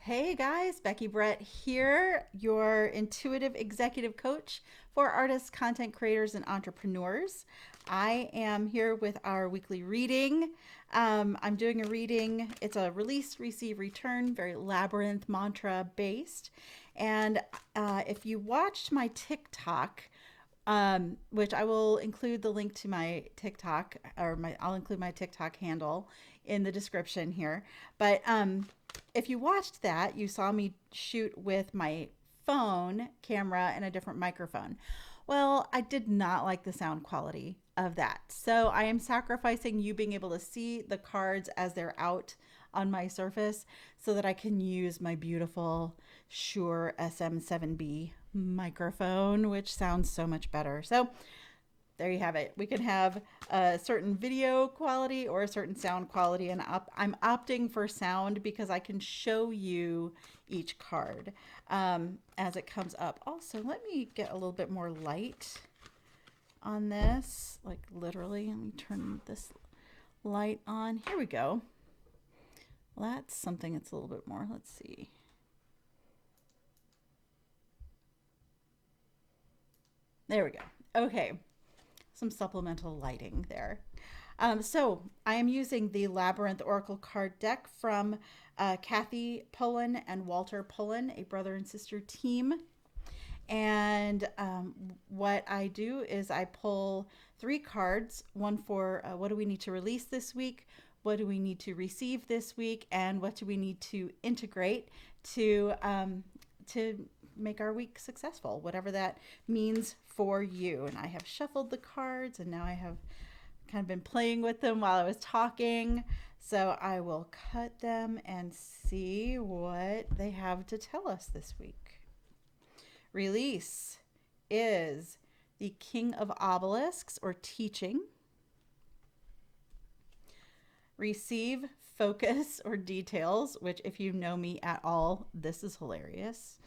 Hey guys, Becky Brett here, your intuitive executive coach for artists, content creators, and entrepreneurs. I am here with our weekly reading. I'm doing a reading, it's a release, receive, return, very labyrinth mantra based. And if you watched my TikTok, which I will include the link to my TikTok, I'll include my TikTok handle in the description here. But if you watched that, you saw me shoot with my phone camera and a different microphone. Well, I did not like the sound quality of that. So I am sacrificing you being able to see the cards as they're out on my surface so that I can use my beautiful Shure SM7B microphone, which sounds so much better. So there you have it. We can have a certain video quality or a certain sound quality, and I'm opting for sound because I can show you each card as it comes up. Also, let me get a little bit more light on this, like literally. Let me turn this light on. Here we go. Well, that's something that's a little bit more. Let's see. There we go. Okay. Some supplemental lighting there. So I am using the Labyrinth Oracle card deck from Kathy Pullen and Walter Pullen, a brother and sister team. And what I do is I pull three cards, one for what do we need to release this week, what do we need to receive this week, and what do we need to integrate to make our week successful, whatever that means for you. And I have shuffled the cards, and now I have kind of been playing with them while I was talking. So I will cut them and see what they have to tell us this week. Release is the King of Obelisks, or teaching. Receive, focus, or details, which if you know me at all, this is hilarious.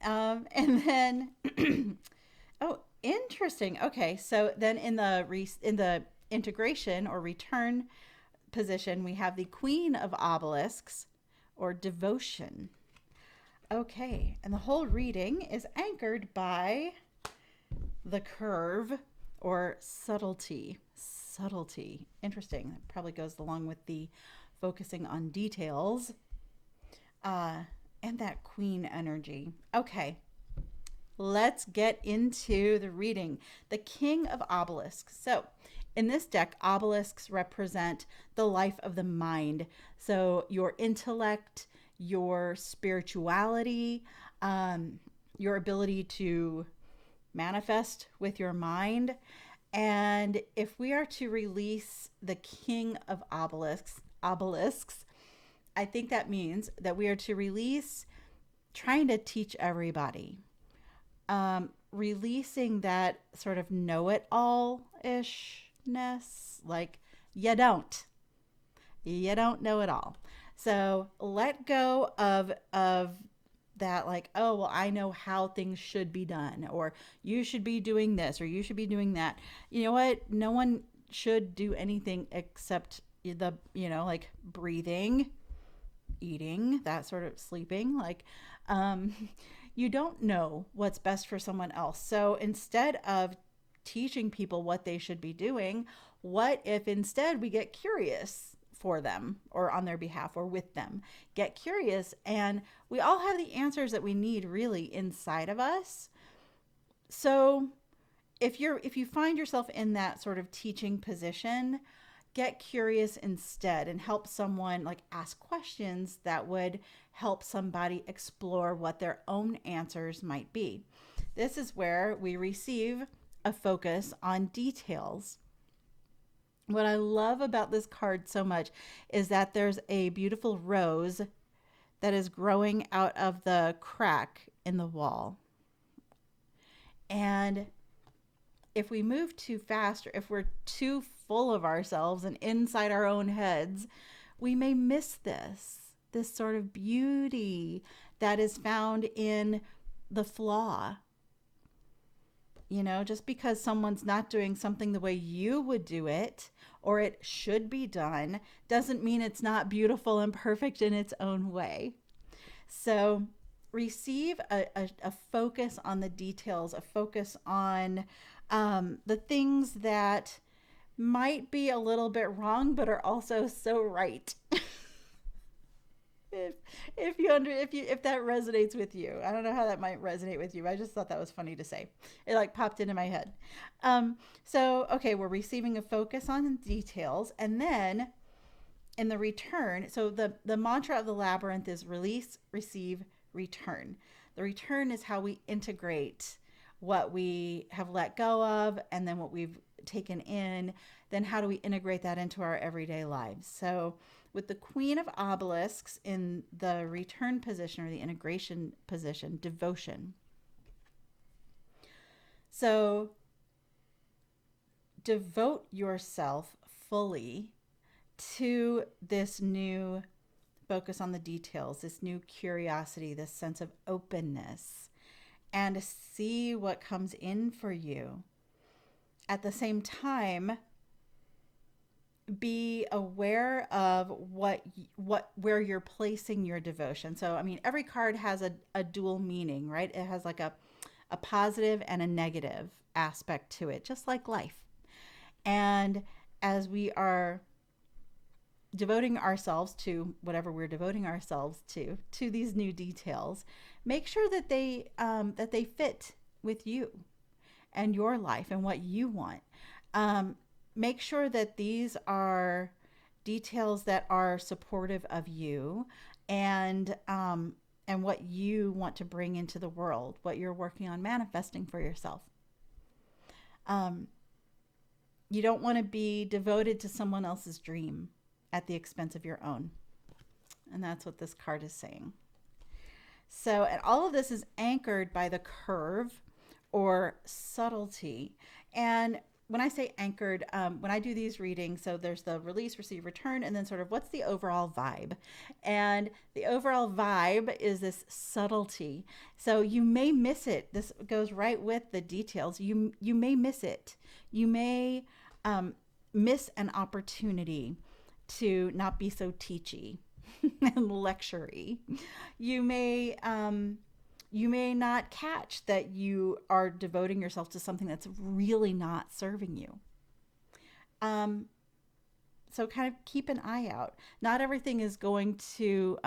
And then, oh, interesting. Okay, so then in the integration or return position, we have the Queen of Obelisks, or devotion. Okay, and the whole reading is anchored by the curve, or subtlety. Subtlety. Interesting. That probably goes along with the focusing on details. And that queen energy. Okay, let's get into the reading. The King of Obelisks. So in this deck, obelisks represent the life of the mind. So your intellect, your spirituality, your ability to manifest with your mind. And if we are to release the King of obelisks, I think that means that we are to release trying to teach everybody, releasing that sort of know-it-all ishness, like you don't know it all. So let go of that, like, oh well, I know how things should be done, or you should be doing this, or you should be doing that. You know what? No one should do anything except like breathing, eating, that sort of sleeping, like you don't know what's best for someone else. So instead of teaching people what they should be doing, what if instead we get curious for them, or on their behalf, or with them? Get curious, and we all have the answers that we need really inside of us. So if you find yourself in that sort of teaching position, get curious instead and help someone, like ask questions that would help somebody explore what their own answers might be. This is where we receive a focus on details. What I love about this card so much is that there's a beautiful rose that is growing out of the crack in the wall. And if we move too fast, or if we're too full of ourselves and inside our own heads, we may miss this sort of beauty that is found in the flaw. Just because someone's not doing something the way you would do it, or it should be done, doesn't mean it's not beautiful and perfect in its own way. So receive a focus on the details, a focus on the things that might be a little bit wrong, but are also so right. if if that resonates with you, I don't know how that might resonate with you. I just thought that was funny to say. It like popped into my head. So okay, we're receiving a focus on details, and then in the return, so the mantra of the labyrinth is release, receive, return. The return is how we integrate what we have let go of, and then what we've taken in. Then how do we integrate that into our everyday lives? So with the Queen of Obelisks in the return position or the integration position, devotion. So devote yourself fully to this new focus on the details, this new curiosity, this sense of openness, and see what comes in for you. At the same time, be aware of where you're placing your devotion. So I mean, every card has a dual meaning, right? It has like a positive and a negative aspect to it, just like life. And as we are devoting ourselves to whatever we're devoting ourselves to these new details, make sure that they fit with you and your life and what you want. Make sure that these are details that are supportive of you and what you want to bring into the world, what you're working on manifesting for yourself. You don't want to be devoted to someone else's dream at the expense of your own. And that's what this card is saying. So, and all of this is anchored by the curve or subtlety. And when I say anchored, when I do these readings, so there's the release, receive, return, and then sort of what's the overall vibe. And the overall vibe is this subtlety. So you may miss it. This goes right with the details. You may miss it. You may miss an opportunity to not be so teachy and lectury. You may not catch that you are devoting yourself to something that's really not serving you. So kind of keep an eye out. Not everything is going to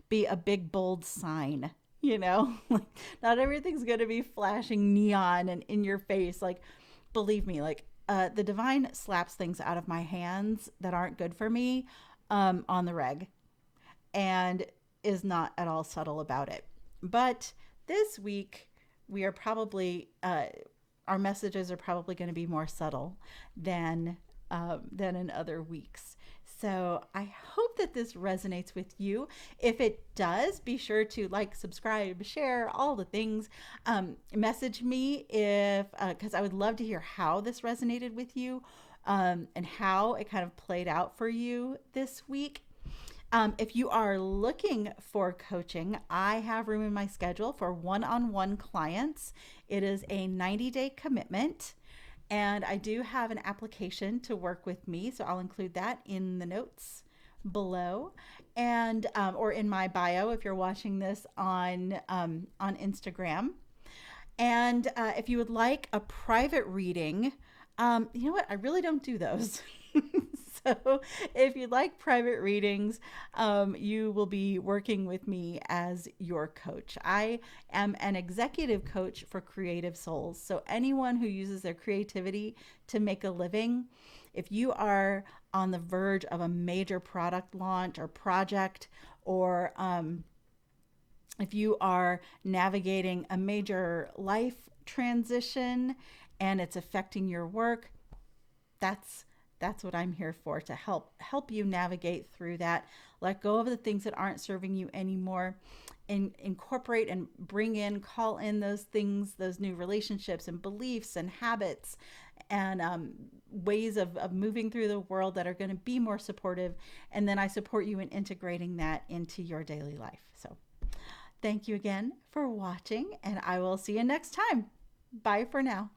be a big bold sign, you know. Like not everything's going to be flashing neon and in your face. Like believe me, like the divine slaps things out of my hands that aren't good for me on the reg, and is not at all subtle about it. But this week, we are probably our messages are probably going to be more subtle than in other weeks. So I hope that this resonates with you. If it does, be sure to like, subscribe, share, all the things. Message me if, because I would love to hear how this resonated with you and how it kind of played out for you this week. If you are looking for coaching, I have room in my schedule for one-on-one clients. It is a 90-day commitment. And I do have an application to work with me, so I'll include that in the notes below, and or in my bio if you're watching this on Instagram. And if you would like a private reading, you know what? I really don't do those. So if you'd like private readings, you will be working with me as your coach. I am an executive coach for creative souls. So anyone who uses their creativity to make a living, if you are on the verge of a major product launch or project, or if you are navigating a major life transition and it's affecting your work, that's what I'm here for, to help you navigate through that. Let go of the things that aren't serving you anymore, and incorporate and call in those things, those new relationships and beliefs and habits and ways of moving through the world that are going to be more supportive. And then I support you in integrating that into your daily life. So thank you again for watching, and I will see you next time. Bye for now.